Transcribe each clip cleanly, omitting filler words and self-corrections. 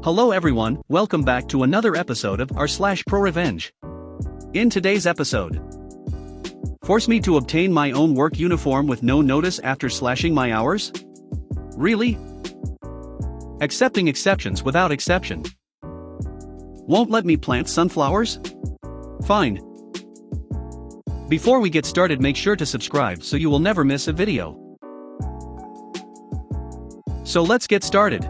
Hello everyone, welcome back to another episode of r/ProRevenge. In today's episode, force me to obtain my own work uniform with no notice after slashing my hours? Really? Accepting exceptions without exception. Won't let me plant sunflowers? Fine. Before we get started, make sure to subscribe so you will never miss a video. So let's get started.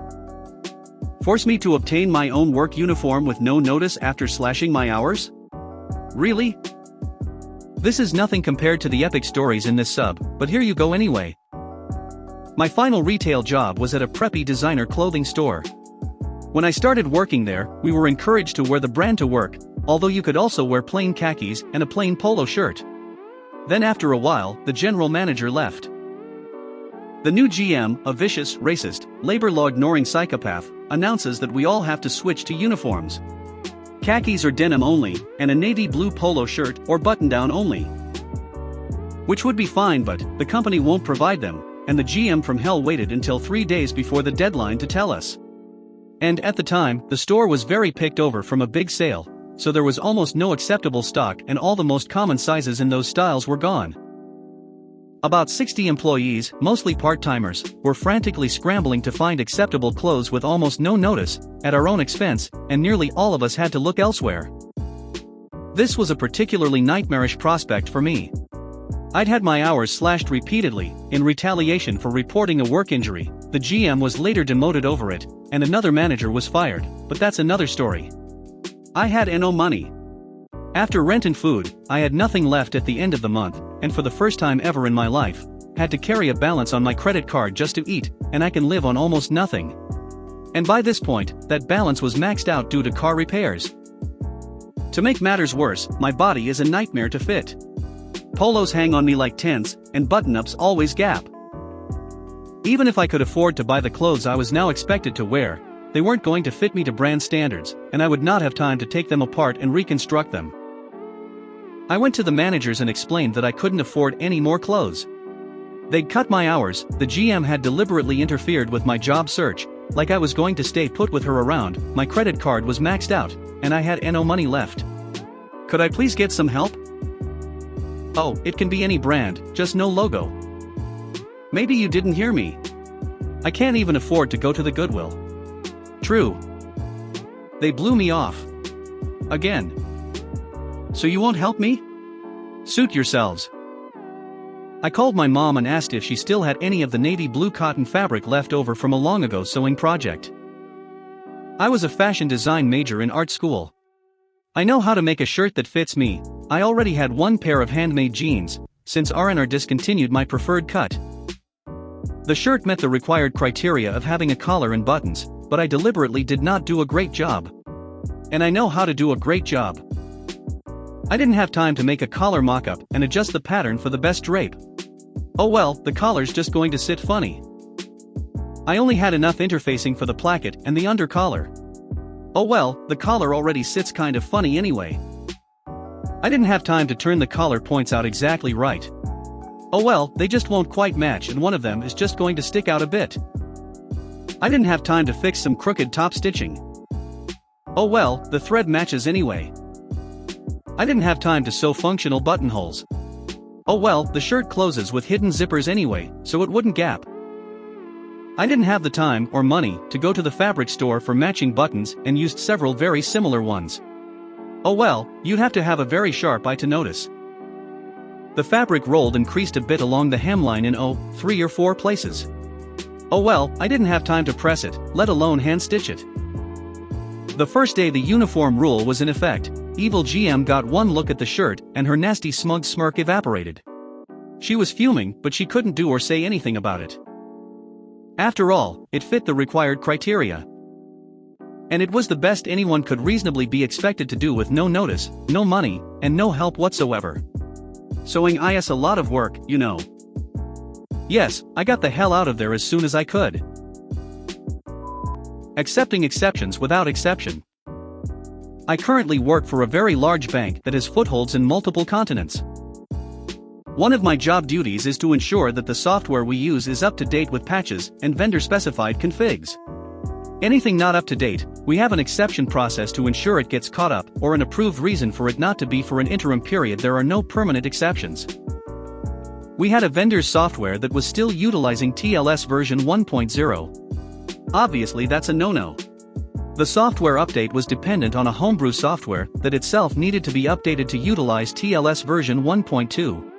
Force me to obtain my own work uniform with no notice after slashing my hours? Really? This is nothing compared to the epic stories in this sub, but here you go anyway. My final retail job was at a preppy designer clothing store. When I started working there, we were encouraged to wear the brand to work, although you could also wear plain khakis and a plain polo shirt. Then after a while, the general manager left. The new GM, a vicious, racist, labor law-ignoring psychopath, announces that we all have to switch to uniforms. Khakis or denim only, and a navy blue polo shirt or button-down only. Which would be fine, but the company won't provide them, and the GM from hell waited until 3 days before the deadline to tell us. And at the time, the store was very picked over from a big sale, so there was almost no acceptable stock and all the most common sizes in those styles were gone. About 60 employees, mostly part-timers, were frantically scrambling to find acceptable clothes with almost no notice, at our own expense, and nearly all of us had to look elsewhere. This was a particularly nightmarish prospect for me. I'd had my hours slashed repeatedly, in retaliation for reporting a work injury. The GM was later demoted over it, and another manager was fired, but that's another story. I had no money. After rent and food, I had nothing left at the end of the month, and for the first time ever in my life, had to carry a balance on my credit card just to eat, and I can live on almost nothing. And by this point, that balance was maxed out due to car repairs. To make matters worse, my body is a nightmare to fit. Polos hang on me like tents, and button-ups always gap. Even if I could afford to buy the clothes I was now expected to wear, they weren't going to fit me to brand standards, and I would not have time to take them apart and reconstruct them. I went to the managers and explained that I couldn't afford any more clothes. They'd cut my hours, the GM had deliberately interfered with my job search, like I was going to stay put with her around, my credit card was maxed out, and I had no money left. Could I please get some help? Oh, it can be any brand, just no logo. Maybe you didn't hear me. I can't even afford to go to the Goodwill. True. They blew me off. Again. So you won't help me? Suit yourselves. I called my mom and asked if she still had any of the navy blue cotton fabric left over from a long ago sewing project. I was a fashion design major in art school. I know how to make a shirt that fits me. I already had one pair of handmade jeans, since R&R discontinued my preferred cut. The shirt met the required criteria of having a collar and buttons, but I deliberately did not do a great job. And I know how to do a great job. I didn't have time to make a collar mock-up and adjust the pattern for the best drape. Oh well, the collar's just going to sit funny. I only had enough interfacing for the placket and the under collar. Oh well, the collar already sits kind of funny anyway. I didn't have time to turn the collar points out exactly right. Oh well, they just won't quite match and one of them is just going to stick out a bit. I didn't have time to fix some crooked top stitching. Oh well, the thread matches anyway. I didn't have time to sew functional buttonholes. Oh well, the shirt closes with hidden zippers anyway, so it wouldn't gap. I didn't have the time or money to go to the fabric store for matching buttons and used several very similar ones. Oh well, you'd have to have a very sharp eye to notice. The fabric rolled and creased a bit along the hemline in 3 or 4 places. Oh well, I didn't have time to press it, let alone hand stitch it. The first day the uniform rule was in effect, evil GM got one look at the shirt and her nasty smug smirk evaporated. She was fuming, but she couldn't do or say anything about it. After all, it fit the required criteria. And it was the best anyone could reasonably be expected to do with no notice, no money, and no help whatsoever. Sewing is a lot of work, you know. Yes, I got the hell out of there as soon as I could. Accepting exceptions without exception. I currently work for a very large bank that has footholds in multiple continents. One of my job duties is to ensure that the software we use is up to date with patches and vendor-specified configs. Anything not up to date, We have an exception process to ensure it gets caught up, or an approved reason for it not to be for an interim period. There are no permanent exceptions. We had a vendor's software that was still utilizing TLS version 1.0. Obviously that's a no-no. The software update was dependent on a homebrew software that itself needed to be updated to utilize TLS version 1.2.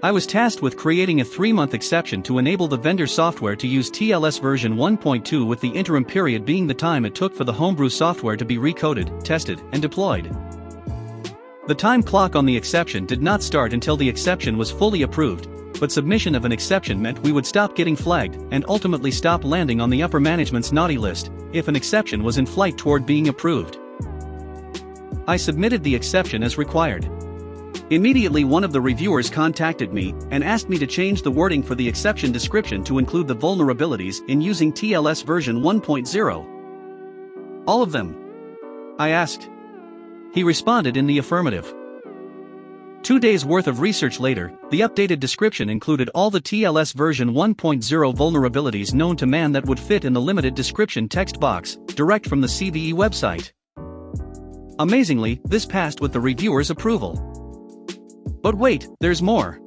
I was tasked with creating a 3-month exception to enable the vendor software to use TLS version 1.2, with the interim period being the time it took for the homebrew software to be recoded, tested, and deployed. The time clock on the exception did not start until the exception was fully approved, but submission of an exception meant we would stop getting flagged and ultimately stop landing on the upper management's naughty list if an exception was in flight toward being approved. I submitted the exception as required. Immediately one of the reviewers contacted me and asked me to change the wording for the exception description to include the vulnerabilities in using TLS version 1.0. All of them? I asked. He responded in the affirmative. 2 days worth of research later, the updated description included all the TLS version 1.0 vulnerabilities known to man that would fit in the limited description text box, direct from the CVE website. Amazingly, this passed with the reviewer's approval. But wait, there's more.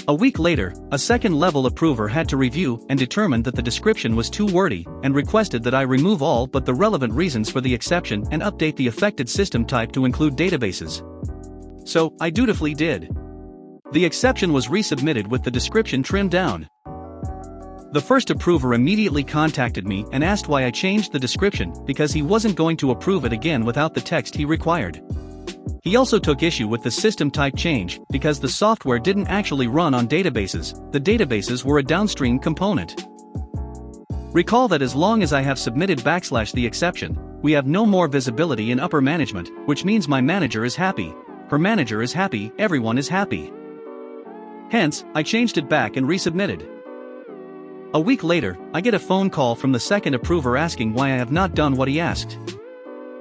A week later, a second-level approver had to review and determined that the description was too wordy and requested that I remove all but the relevant reasons for the exception and update the affected system type to include databases. So, I dutifully did. The exception was resubmitted with the description trimmed down. The first approver immediately contacted me and asked why I changed the description, because he wasn't going to approve it again without the text he required. He also took issue with the system type change, because the software didn't actually run on databases, the databases were a downstream component. Recall that as long as I have submitted /the exception, we have no more visibility in upper management, which means my manager is happy, her manager is happy, everyone is happy. Hence, I changed it back and resubmitted. A week later, I get a phone call from the second approver asking why I have not done what he asked.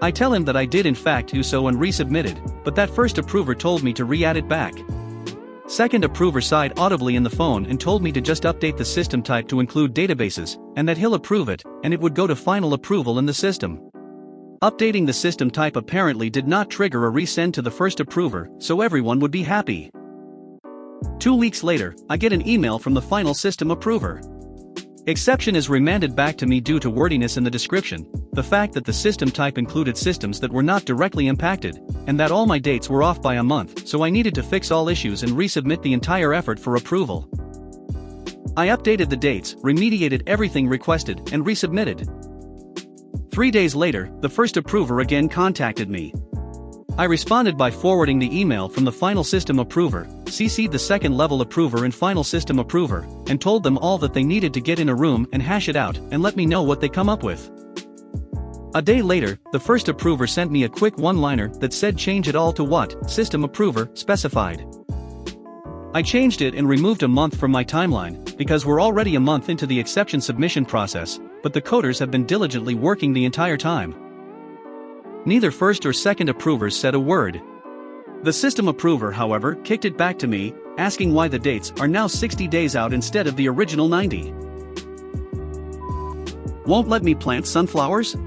I tell him that I did in fact do so and resubmitted, but that first approver told me to re-add it back. Second approver sighed audibly in the phone and told me to just update the system type to include databases, and that he'll approve it, and it would go to final approval in the system. Updating the system type apparently did not trigger a resend to the first approver, so everyone would be happy. 2 weeks later, I get an email from the final system approver. Exception is remanded back to me due to wordiness in the description, the fact that the system type included systems that were not directly impacted, and that all my dates were off by a month, so I needed to fix all issues and resubmit the entire effort for approval. I updated the dates, remediated everything requested, and resubmitted. 3 days later, the first approver again contacted me. I responded by forwarding the email from the final system approver, CC'd the second level approver and final system approver, and told them all that they needed to get in a room and hash it out and let me know what they come up with. A day later, the first approver sent me a quick one-liner that said change it all to what system approver specified. I changed it and removed a month from my timeline, because we're already a month into the exception submission process, but the coders have been diligently working the entire time. Neither first or second approvers said a word. The system approver, however, kicked it back to me, asking why the dates are now 60 days out instead of the original 90. Won't let me plant sunflowers?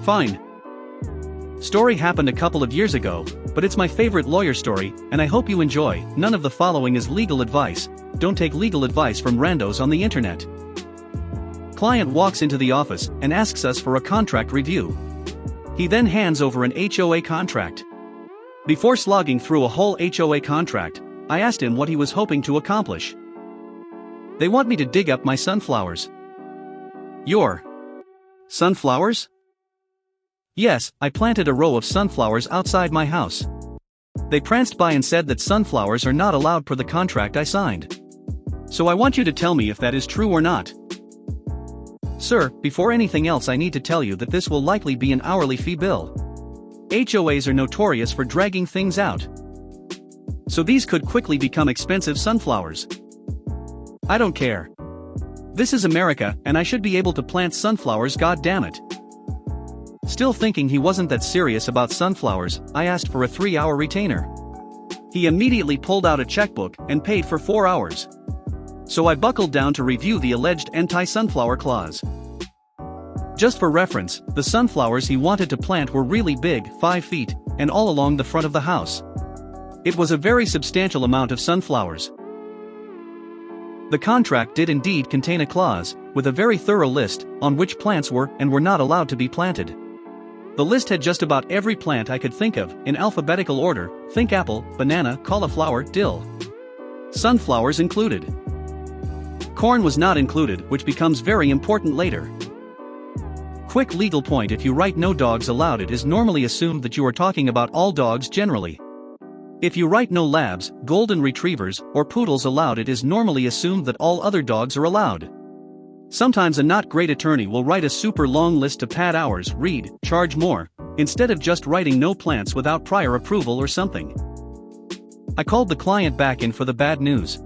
Fine. Story happened a couple of years ago, but it's my favorite lawyer story, and I hope you enjoy. None of the following is legal advice. Don't take legal advice from randos on the internet. Client walks into the office and asks us for a contract review. He then hands over an HOA contract. Before slogging through a whole HOA contract, I asked him what he was hoping to accomplish. They want me to dig up my sunflowers. Your sunflowers? Yes, I planted a row of sunflowers outside my house. They pranced by and said that sunflowers are not allowed per the contract I signed. So I want you to tell me if that is true or not. Sir, before anything else I need to tell you that this will likely be an hourly fee bill. HOAs are notorious for dragging things out. So these could quickly become expensive sunflowers. I don't care. This is America, and I should be able to plant sunflowers, god damn it. Still thinking he wasn't that serious about sunflowers, I asked for a 3-hour retainer. He immediately pulled out a checkbook and paid for 4 hours. So I buckled down to review the alleged anti-sunflower clause. Just for reference, the sunflowers he wanted to plant were really big, 5 feet, and all along the front of the house. It was a very substantial amount of sunflowers. The contract did indeed contain a clause, with a very thorough list, on which plants were and were not allowed to be planted. The list had just about every plant I could think of, in alphabetical order, think apple, banana, cauliflower, dill. Sunflowers included. Corn was not included, which becomes very important later. Quick legal point: if you write no dogs allowed, it is normally assumed that you are talking about all dogs generally. If you write no labs, golden retrievers, or poodles allowed, it is normally assumed that all other dogs are allowed. Sometimes a not great attorney will write a super long list to pad hours, read, charge more, instead of just writing no plants without prior approval or something. I called the client back in for the bad news.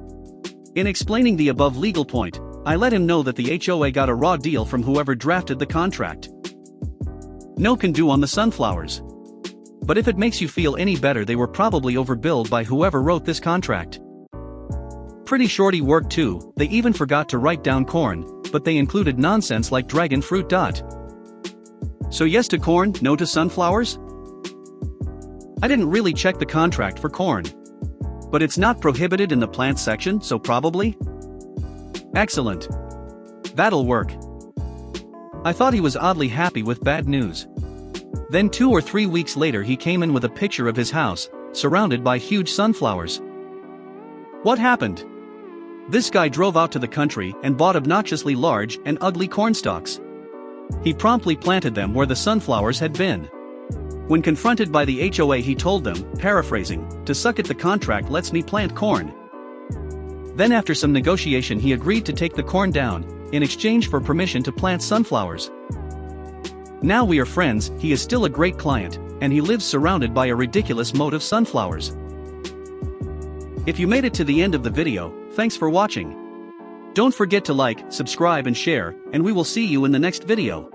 In explaining the above legal point, I let him know that the HOA got a raw deal from whoever drafted the contract. No can do on the sunflowers. But if it makes you feel any better, they were probably overbilled by whoever wrote this contract. Pretty shorty work too. They even forgot to write down corn, but they included nonsense like dragon fruit. So yes to corn, no to sunflowers? I didn't really check the contract for corn. But it's not prohibited in the plant section, so probably? Excellent. That'll work. I thought he was oddly happy with bad news. Then 2 or 3 weeks later he came in with a picture of his house, surrounded by huge sunflowers. What happened? This guy drove out to the country and bought obnoxiously large and ugly cornstalks. He promptly planted them where the sunflowers had been. When confronted by the HOA, he told them, paraphrasing, to suck it, the contract lets me plant corn. Then after some negotiation he agreed to take the corn down, in exchange for permission to plant sunflowers. Now we are friends. He is still a great client, and he lives surrounded by a ridiculous moat of sunflowers. If you made it to the end of the video, thanks for watching. Don't forget to like, subscribe and share, and we will see you in the next video.